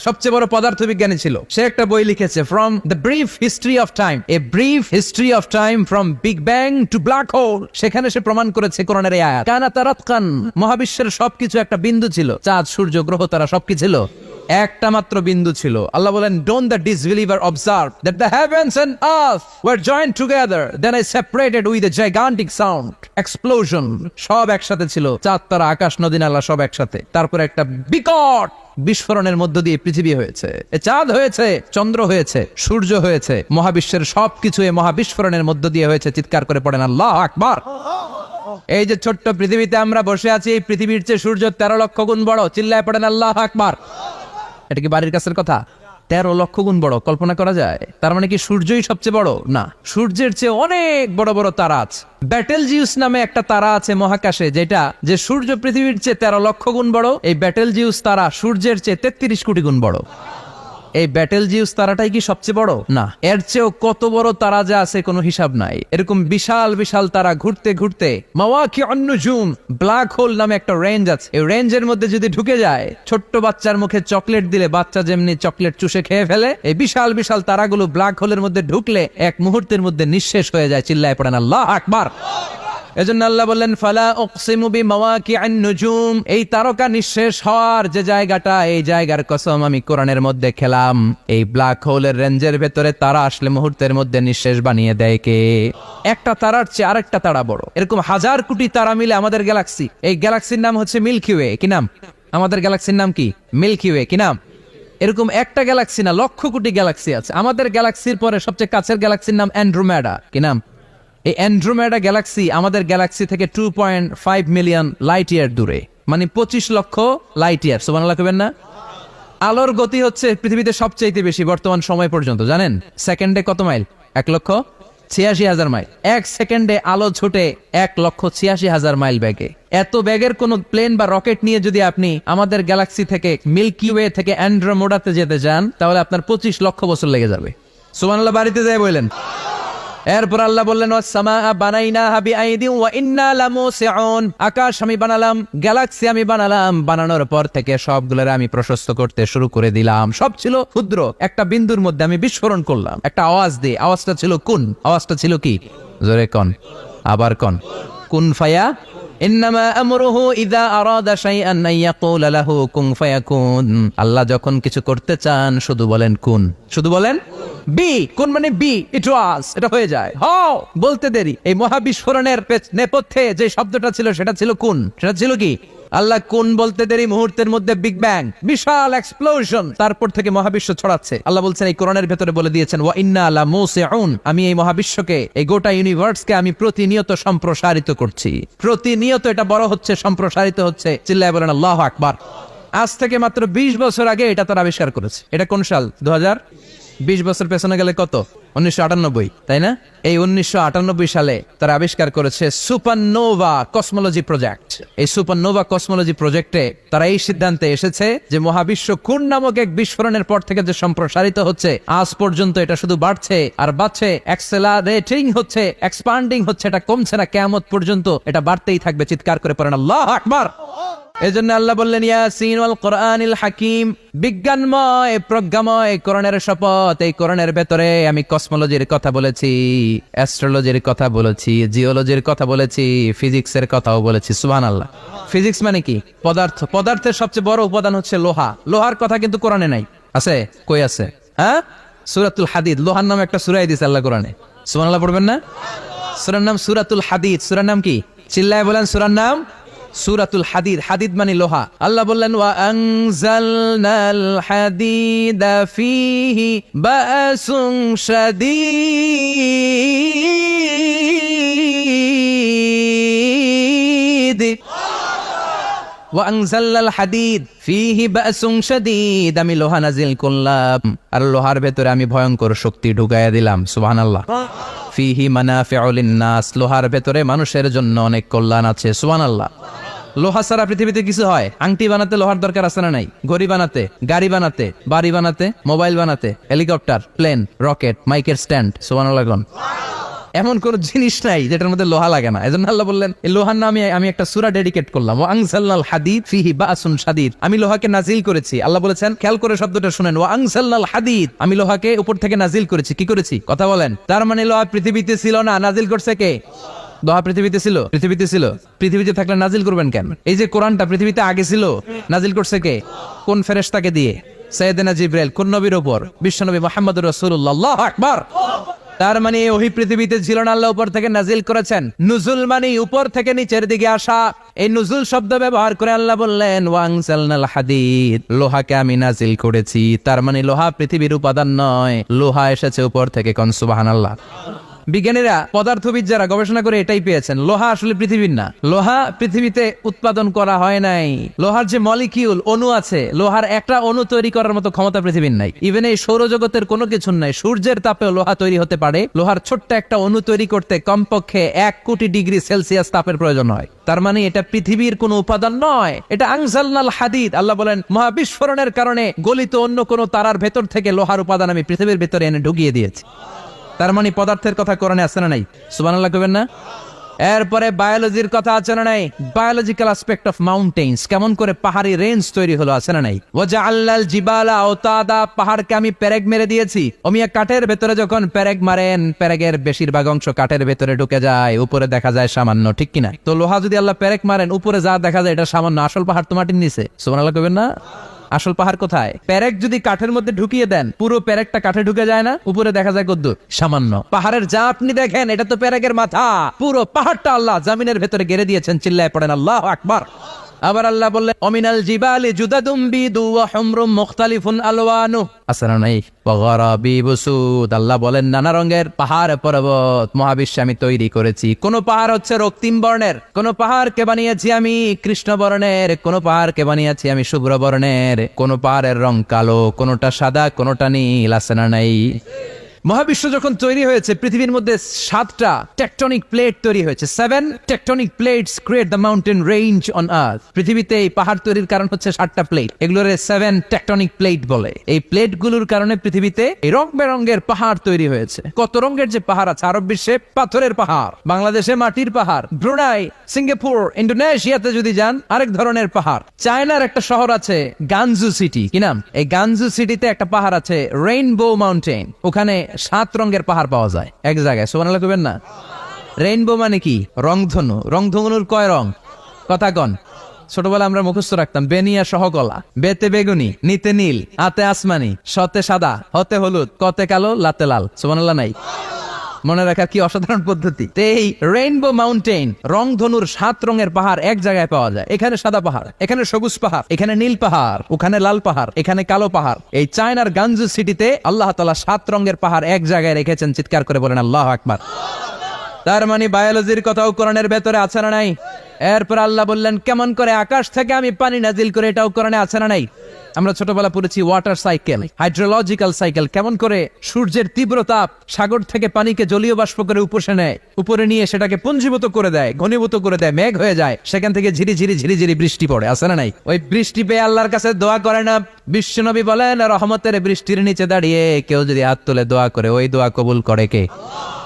সবচেয়ে বড় পদার্থবিজ্ঞানী ছিল। সে একটা বই লিখেছে, from the brief history of time, a brief history of time from big bang two black hole. সেখানে সে প্রমাণ করেছে কোরআনের এই আয়াত, কানা তারাতকান, মহাবিশ্বের সবকিছু একটা বিন্দু ছিল, চাঁদ সূর্য গ্রহ তারা সবকিছু ছিল একটা মাত্র বিন্দু ছিল। আল্লাহ বলেন, don't the disbeliever observe that the heavens and earth were joint together, then I separated with a gigantic sound explosion. সব একসাথে ছিল, চাঁদ তারা আকাশ নদী নালা সব একসাথে। তারপরে একটা বিকট বিস্ফোরণের মধ্য দিয়ে পৃথিবী হয়েছে, চাঁদ হয়েছে, চন্দ্র হয়েছে, সূর্য হয়েছে, মহাবিশ্বের সবকিছু এই মহাবিস্ফোরণের মধ্য দিয়ে হয়েছে। চিৎকার করে পড়েন আল্লাহু আকবার। এই যে ছোট্ট পৃথিবীতে আমরা বসে আছি, এই পৃথিবীর চেয়ে সূর্য 13 লক্ষ গুণ বড়। চিল্লায় পড়েন আল্লাহু আকবার। এটা কি বাড়ির কাছের কথা? 13 লক্ষ গুণ বড়, কল্পনা করা যায়? তার মানে কি সূর্যই সবচেয়ে বড়? না, সূর্যের চেয়ে অনেক বড় বড় তারা আছে। ব্যাটেলজিউস নামে একটা তারা আছে মহাকাশে, যেটা যে সূর্য পৃথিবীর চেয়ে 13 লক্ষ গুণ বড়। এই ব্যাটেলজিউস তারা সূর্যের চেয়ে 33 কোটি গুণ বড়। এই ব্যাটেলজিউস তারাটাই কি সবচেয়ে বড়? না, এর চেয়েও কত বড় তারা যে আছে কোনো হিসাব নাই। এরকম বিশাল বিশাল তারা ঘুরতে ঘুরতে মাওয়াকিউন নুজুম, ব্ল্যাক হোল নামে একটা রেঞ্জ আছে। এই রেঞ্জের মধ্যে যদি ঢুকে যায়, ছোট্ট বাচ্চার মুখে চকলেট দিলে বাচ্চা যেমনি চকলেট চুষে খেয়ে ফেলে, এই বিশাল বিশাল তারাগুলো ব্ল্যাক হোলের মধ্যে ঢুকলে এক মুহূর্তের মধ্যে নিঃশেষ হয়ে যায়। চিল্লায় পড়েন আল্লাহু আকবার। এজন্য আল্লাহ বললেন, ফালা উকসিমু বিমাওয়াকিআন নুজুম, এই তারকা নিঃশেষ হওয়ার যে জায়গাটা, এই জায়গার কসম আমি কোরআনের মধ্যে খেলাম। এই ব্ল্যাক হোলের রেঞ্জের ভেতরে তারা আসলে মুহূর্তের মধ্যে নিঃশেষ বানিয়ে দেয় কে? একটা তারার চেয়ে আরেকটা তারা বড়। এরকম হাজার কোটি তারা মিলে আমাদের গ্যালাক্সি। এই গ্যালাক্সির নাম হচ্ছে মিল্কি ওয়ে। কি নাম? আমাদের গ্যালাক্সির নাম কি? Milky Way. কি নাম? এরকম একটা গ্যালাক্সি না, লক্ষ কোটি গ্যালাক্সি আছে। আমাদের গ্যালাক্সির পরে সবচেয়ে কাছের গ্যালাক্সির নাম অ্যান্ড্রোমেডা। কি নাম? এই অ্যান্ড্রোমেডা গ্যালাক্সি আমাদের গ্যালাক্সি থেকে 2.5 মিলিয়ন লাইট ইয়ার দূরে, মানে 25 লক্ষ লাইট ইয়ার। সুবহানাল্লাহ কইবেন না? আলোর গতি হচ্ছে পৃথিবীতে সবচেয়ে বেশি বর্তমান সময় পর্যন্ত। জানেন সেকেন্ডে কত মাইল? 1,86,000 মাইল। এক সেকেন্ডে আলো ছুটে 1,86,000 মাইল বেগে। এত বেগের কোন প্লেন বা রকেট নিয়ে যদি আপনি আমাদের গ্যালাক্সি থেকে মিল্কি ওয়ে থেকে অ্যান্ড্রোমেডাতে যেতে চান, তাহলে আপনার 25 লক্ষ বছর লেগে যাবে। সুবহানাল্লাহ বাড়িতে যায় বলেন। এরপর আল্লাহ বললেন, ওয়াস-সামাআ বানাইনাহা বিআইদিন ওয়া ইন্না লামুসিউন, আকাশ আমি বানালাম, গ্যালাক্সি আমি বানালাম। বানানোর পর থেকে সবগুলোরে আমি প্রশস্ত করতে শুরু করে দিলাম। সব ছিল ক্ষুদ্র, একটা বিন্দুর মধ্যে আমি বিস্ফোরণ করলাম একটা আওয়াজ দিয়ে। আওয়াজটা ছিল কুন। আওয়াজটা ছিল কি? জোরে কন, আবার কন। কুন ফায়া ইন্নামা আমরুহু ইযা আরাদা শাইআন আন ইয়াকুলা লাহু কুন ফায়াকুন। আল্লাহ যখন কিছু করতে চান শুধু বলেন কুন, শুধু বলেন বি। কোন মানে বি, ইট ওয়াজ, এটা হয়ে যায়। হাও বলতে দেরি। এই মহাবিস্ফোরণের নেপথ্যে যে শব্দটা ছিল সেটা ছিল কুন। সেটা ছিল কি? আল্লাহ কোন বলতে দেরি, মুহূর্তের মধ্যে বিগ ব্যাং, বিশাল এক্সপ্লোশন, তারপর থেকে মহাবিশ্ব ছড়াচ্ছে। আল্লাহ বলছেন এই কোরআনের ভেতরে বলে দিয়েছেন, ওয়া ইন্না লামুসিউন, আমি এই মহাবিশ্বকে, এই গোটা ইউনিভার্সকে আমি প্রতিনিয়ত সম্প্রসারিত করছি। প্রতিনিয়ত এটা বড় হচ্ছে, সম্প্রসারিত হচ্ছে। চিল্লায় বলেন আল্লাহু আকবার। আজ থেকে মাত্র 20 বছর আগে এটা তারা আবিষ্কার করেছে। এটা কোন সাল? 2020 বছর পেছনে গেলে কত? 1998, তাই না? এই 1998 সালে তারা আবিষ্কার করেছে সুপারনোভা কসমোলজি প্রজেক্ট। এই সুপারনোভা কসমোলজি প্রজেক্টে তারা এই সিদ্ধান্তে এসেছে যে মহাবিশ্ব কোন নামক এক বিস্ফোরণের পর থেকে যে সম্প্রসারিত হচ্ছে, আজ পর্যন্ত এটা শুধু বাড়ছে আর বাড়ছে, অ্যাক্সেলারেটিং হচ্ছে, এক্সপান্ডিং হচ্ছে, এটা কমছে না। কিয়ামত পর্যন্ত এটা বাড়তেই থাকবে। চিৎকার করে পড়েন আল্লাহু আকবার। এজন্য আল্লাহ বললেন, ইয়াসিন ওয়াল কোরআনিল হাকিম, বিজ্ঞানময় প্রজ্ঞাময় কোরআনের শপথ। এই কোরআনের ভেতরে আমি কসমোলজির কথা বলেছি, অ্যাস্ট্রোলজির কথা বলেছি, জিওলজির কথা বলেছি, ফিজিক্সের কথাও বলেছি। সুবহানাল্লাহ। ফিজিক্স মানে কি? পদার্থ। পদার্থের সবচেয়ে বড় উপাদান হচ্ছে লোহা। লোহার কথা কিন্তু কোরআনে নাই। আছে? কই আছে? হ্যাঁ, সূরাতুল হাদিদ, লোহার নামে একটা সূরা দিয়েছে আল্লাহ কোরআনে। সুবহানাল্লাহ পড়বেন না? সূরার নাম সূরাতুল হাদিদ। সূরার নাম কি? চিল্লায় বলেন সূরার নাম সূরাতুল হাদিদ। হাদিদ মানে লোহা। আল্লাহ বললেন, ওয়া আনজালনাল হাদিদা ফীহি বাসুন শাদীদ, ওয়া আনজালনাল হাদিদ ফীহি বাসুন শাদীদ, আমি লোহা নাজিল করলাম আর লোহার ভেতরে আমি ভয়ঙ্কর শক্তি ঢুকাইয়া দিলাম। সুবহানাল্লাহ। ফীহি মানাফিউ লিন-নাস, লোহার ভেতরে মানুষের জন্য অনেক কল্যাণ আছে। সুবহানাল্লাহ। লোহা ছাড়া পৃথিবীতে কিছু হয়? আংটি বানাতে লোহার দরকার আছে না নাই? ঘড়ি বানাতে, গাড়ি বানাতে, বাড়ি বানাতে, মোবাইল বানাতে, হেলিকপ্টার, প্লেন, রকেট, মাইকের স্ট্যান্ড। সুবহানাল্লাহ। এমন কোন জিনিস নাই যেটার মধ্যে লোহা লাগে না। এজন্য আল্লাহ বললেন এই লোহার নামে আমি একটা সূরা ডেডিকেট করলাম, ওয়া আনজালনাল হাদিদ ফিহি বাসুন শাদীদ। আমি লোহাকে নাজিল করেছি। আল্লাহ বলেছেন, খেয়াল করে শব্দটা শুনেন, ওয়া আনজালনাল হাদিদ, আমি লোহাকে উপর থেকে নাজিল করেছি। কি করেছি? কথা বলেন। তার মানে লোহা পৃথিবীতে ছিল না, নাজিল করছে কে? লোহা পৃথিবীতে ছিল? পৃথিবীতে ছিল। পৃথিবীতে থাকলে নাজিল করবেন কেন? এই যে কোরআনটা পৃথিবীতে আগে ছিল, নাজিল করছে কে? কোন ফেরেশতাকে দিয়ে? সাইয়েদনা জিবরাইল। কোন নবীর উপর? বিশ্বনবী মুহাম্মদুর রাসূলুল্লাহ। আল্লাহু আকবার। তার মানে ওহি পৃথিবীতে ছিল না, আল্লাহ উপর থেকে নাজিল করেছেন। নুজুল মানে উপর থেকে নিচের দিকে আসা। এই নুজুল শব্দ ব্যবহার করে আল্লাহ বললেন ওয়া আনজালনাল হাদিদ, লোহাকে আমি নাজিল করেছি। তার মানে লোহা পৃথিবীর উপাদান নয়, লোহা এসেছে উপর থেকে। কোন সুবহানাল্লাহ। বিজ্ঞানীরা, পদার্থবিদ যারা গবেষণা করে এটাই পেয়েছেন, লোহা আসলে পৃথিবীর না। লোহা পৃথিবীতে উৎপাদন করা হয় নাই। লোহার যে মলিকিউল, অণু আছে, লোহার একটা অণু তৈরি করার মতো ক্ষমতা পৃথিবীর নাই। ইভেন এই সৌরজগতের কোনো কিছু নাই। সূর্যের তাপেও লোহা তৈরি হতে পারে। লোহার ছোট্ট একটা অণু তৈরি করতে কমপক্ষে 1 কোটি ডিগ্রি সেলসিয়াস তাপের প্রয়োজন হয়। তার মানে এটা পৃথিবীর কোনো উপাদান নয়, এটা আনজালনাল হাদিদ। আল্লাহ বলেন মহাবিস্ফোরণের কারণে গলিত অন্য কোনো তারার ভেতর থেকে লোহার উপাদান আমি পৃথিবীর ভেতরে এনে ঢুকিয়ে দিয়েছি। তার মানে পদার্থের কথা কোরআনে আছে না নাই? সুবহানাল্লাহ কইবেন না? এরপরে বায়োলজির কথা আছে না নাই? বায়োলজিক্যাল অ্যাসপেক্ট অফ মাউন্টেন্স, কেমন করে পাহাড়ি রেঞ্জ তৈরি হলো, আছে না নাই? ওয়াজআল্লাল জিবালা আওতাদা, পাহাড়কে আমি পেরেক মেরে দিয়েছি। ওমিয়া কাঠের ভেতরে যখন পেরেক মারেন, পেরেকের বেশিরভাগ অংশ কাঠের ভেতরে ঢুকে যায়, উপরে দেখা যায় সামান্য, ঠিক কিনা? তো লোহা যদি আল্লাহ পেরেক মারেন, উপরে যা দেখা যায় এটা সামান্য, আসল পাহাড় তো মাটির নিচে। সুবহানাল্লাহ কইবেন না? আসল পাহাড় কোথায়? পেরেক যদি কাঠের মধ্যে ঢুকিয়ে দেন, পুরো পেরেকটা কাঠে ঢুকে যায় না, উপরে দেখা যায় কদ্দুর? সামান্য। পাহাড়ের যা আপনি দেখেন, এটা তো পেরেকের মাথা। পুরো পাহাড়টা আল্লাহ জামিনের ভেতরে গেড়ে দিয়েছেন। চিল্লায় পড়েন আল্লাহু আকবার। আবার আল্লাহ বললেন অমিনাল জিবালি জুদাদুম বিদু ওয়া হুমরুম মুখতালিফুন আলওয়ানু, আসরা নাই ওয়া গারাবিব সুদ। আল্লাহ বলেন নানা রঙের পাহাড় পর্বত মহাবিশ্বে আমি তৈরি করেছি। কোন পাহাড় হচ্ছে রক্তিম বর্ণের, কোন পাহাড়কে বানিয়েছি আমি কৃষ্ণ বর্ণের, কোন পাহাড়কে বানিয়েছি আমি শুভ্র বর্ণের, কোন পাহাড়ের রং কালো, কোনটা সাদা, কোনটা নীল, আসরা নাই। মহাবিশ্ব যখন তৈরি হয়েছে, পৃথিবীর মধ্যে 7টা টেকটনিক প্লেট তৈরি হয়েছে। 7 tectonic plates create the mountain range on earth. পৃথিবীতে এই পাহাড় তৈরির কারণ হচ্ছে 7টা প্লেট। এগুলোরে 7 টেকটনিক প্লেট বলে। এই প্লেটগুলোর কারণে পৃথিবীতে এই রং বেরঙের পাহাড় তৈরি হয়েছে। কত রঙের যে পাহাড় আছে আরব বিশ্বে, পাথরের পাহাড়, বাংলাদেশে মাটির পাহাড়, ব্রুনাই, সিঙ্গাপুর, ইন্দোনেশিয়াতে যদি যান আরেক ধরনের পাহাড়। চায়নার একটা শহর আছে গানজু সিটি, কি নাম? এই গানজু সিটিতে একটা পাহাড় আছে রেইনবো মাউন্টেন। ওখানে 7 রঙের পাহাড় পাওয়া যায় এক জায়গায়। সুবহানাল্লাহ কইবেন না? রেইনবো মানে কি? রংধনু। রংধনুর কয় রং? কথা কন। ছোটবেলা আমরা মুখস্থ রাখতাম বেনিয়া সহকলা। বেতে বেগুনি, নিতে নীল, আতে আসমানি, শতে সাদা, হতে হলুদ, কতে কালো, লাতে লাল। সুবহানাল্লাহ নাই? মনে রাখার কি অসাধারণ পদ্ধতি। এই রেইনবো মাউন্টেন, রংধনুর 7 রঙের পাহাড় এক জায়গায় পাওয়া যায়। এখানে সাদা পাহাড়, এখানে সবুজ পাহাড়, এখানে নীল পাহাড়, ওখানে লাল পাহাড়, এখানে কালো পাহাড়। এই চায়নার গানজু সিটিতে আল্লাহ তাআলা 7 রঙের পাহাড় এক জায়গায় রেখেছেন। চিৎকার করে বলেন আল্লাহু আকবার। তার মানে বায়োলজির কথাও কোরআনের ভেতরে আছে না নাই? এরপর আল্লাহ বললেন কেমন করে আকাশ থেকে আমি পানি নাজিল করে, এটাও কোরআনে আছে না নাই? আমরা ছোটবেলা পড়েছি ওয়াটার সাইকেল, হাইড্রোলজিক্যাল সাইকেল। কেমন করে সূর্যের তীব্র তাপ সাগর থেকে পানিকে জলীয় বাষ্প করে উপসে নেয়, উপরে নিয়ে সেটাকে পুঞ্জীভূত করে দেয়, ঘনীভূত করে দেয়, মেঘ হয়ে যায়, সেখান থেকে ঝিরি ঝিরি ঝিরি ঝিরি বৃষ্টি পড়ে, আছে না নাই? ওই বৃষ্টি পেয়ে আল্লাহর কাছে দোয়া করে না? বিশ্বনবী বলেন রহমতের বৃষ্টির নিচে দাঁড়িয়ে কেউ যদি হাত তুলে দোয়া করে, ওই দোয়া কবুল করে কে?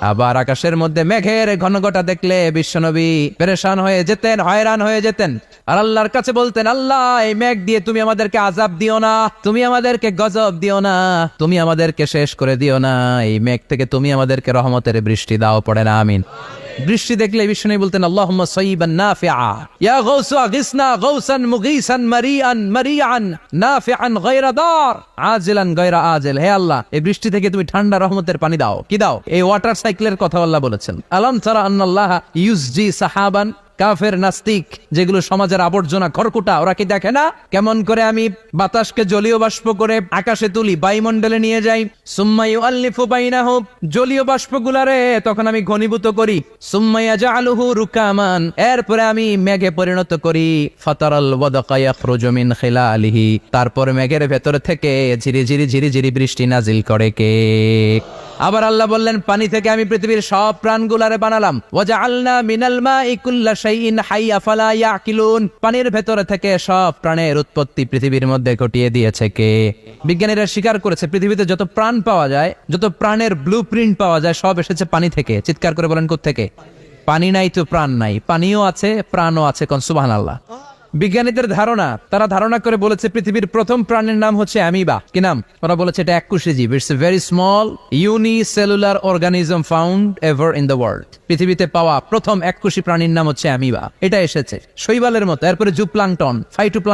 আবার আকাশের মধ্যে মেঘের ঘনঘটা দেখলে বিশ্বনবী পেরেশান হয়ে যেতেন, হয়রান হয়ে যেতেন, আর আল্লাহর কাছে বলতেন আল্লাহ এই মেঘ দিয়ে তুমি আমাদেরকে আযাব দিও না, তুমি আমাদেরকে গজব দিও না, তুমি আমাদেরকে শেষ করে দিও না, এই মেঘ থেকে তুমি আমাদেরকে রহমতের বৃষ্টি দাও। পড়ে না আমিন। বৃষ্টি দেখলে বিষ্ণু বলতেন আল্লাহুম্মা সাইয়িবান নাফিআ, ইয়া গাউসু আগিসনা গাউসান মুগীসান মারিআন মারিআন নাফিআন গায়রা দার আজিলান গায়রা আজিল। হে আল্লাহ এই বৃষ্টি থেকে তুমি ঠান্ডা রহমতের পানি দাও। কি দাও? এই ওয়াটার সাইকেলের কথা আল্লাহ বলেছেন। আলাম তারা আন্নাল্লাহা ইউসজি সাহাবান, কাফের নাস্তিক যেগুলো সমাজের আবর্জনা খড়কুটা, ওরা কি দেখে না কেমন করে আমি বাতাসকে জলীয় বাষ্প করে আকাশে তুলি, বায়ুমণ্ডলে নিয়ে যাই। সুম্মা ইউআল্লিফু বাইনাহুম, জলীয় বাষ্পগুলারে তখন আমি ঘনীভূত করি। সুম্মা ইয়াজআলুহু রুকামান, এরপরে আমি মেঘে পরিণত করি। ফাতারাল ওয়াদকা ইয়াখরুজু মিন খিলালিহি, তারপর মেঘের ভেতর থেকে ঝিরি ঝিরি ঝিরি ঝিরি বৃষ্টি নাজিল করে কে? আবার আল্লাহ বললেন পানি থেকে আমি পৃথিবীর সব প্রাণগুলারে বানালাম ওয়াজআলনা মিনাল মাই কুল্লা শাইইন হাই আফালা ইয়াকিলুন। পানির ভেতরে থেকে সব প্রাণের উৎপত্তি পৃথিবীর মধ্যে ঘটিয়ে দিয়েছে কে? বিজ্ঞানীরা স্বীকার করেছে পৃথিবীতে যত প্রাণ পাওয়া যায়, যত প্রাণের ব্লুপ্রিন্ট পাওয়া যায়, সব এসেছে পানি থেকে। চিৎকার করে বলেন কোত্থেকে? পানি নাই তো প্রাণ নাই, পানিও আছে প্রাণও আছে। কোন সুবহানাল্লাহ। বিজ্ঞানীদের ধারণা, তারা ধারণা করে বলেছে পৃথিবীর প্রথম প্রাণীর নাম হচ্ছে অ্যামিবা। কি নাম? ওরা বলেছে এটা এককোষী জীব। It's a very small unicellular organism found ever in the world. পৃথিবীতে পাওয়া প্রথম এককোষী প্রাণীর নাম হচ্ছে অ্যামিবা। এটা এসেছে শৈবালের মতো, এরপরে জুপ্লাংটন, ফাইটোপ্লাংটন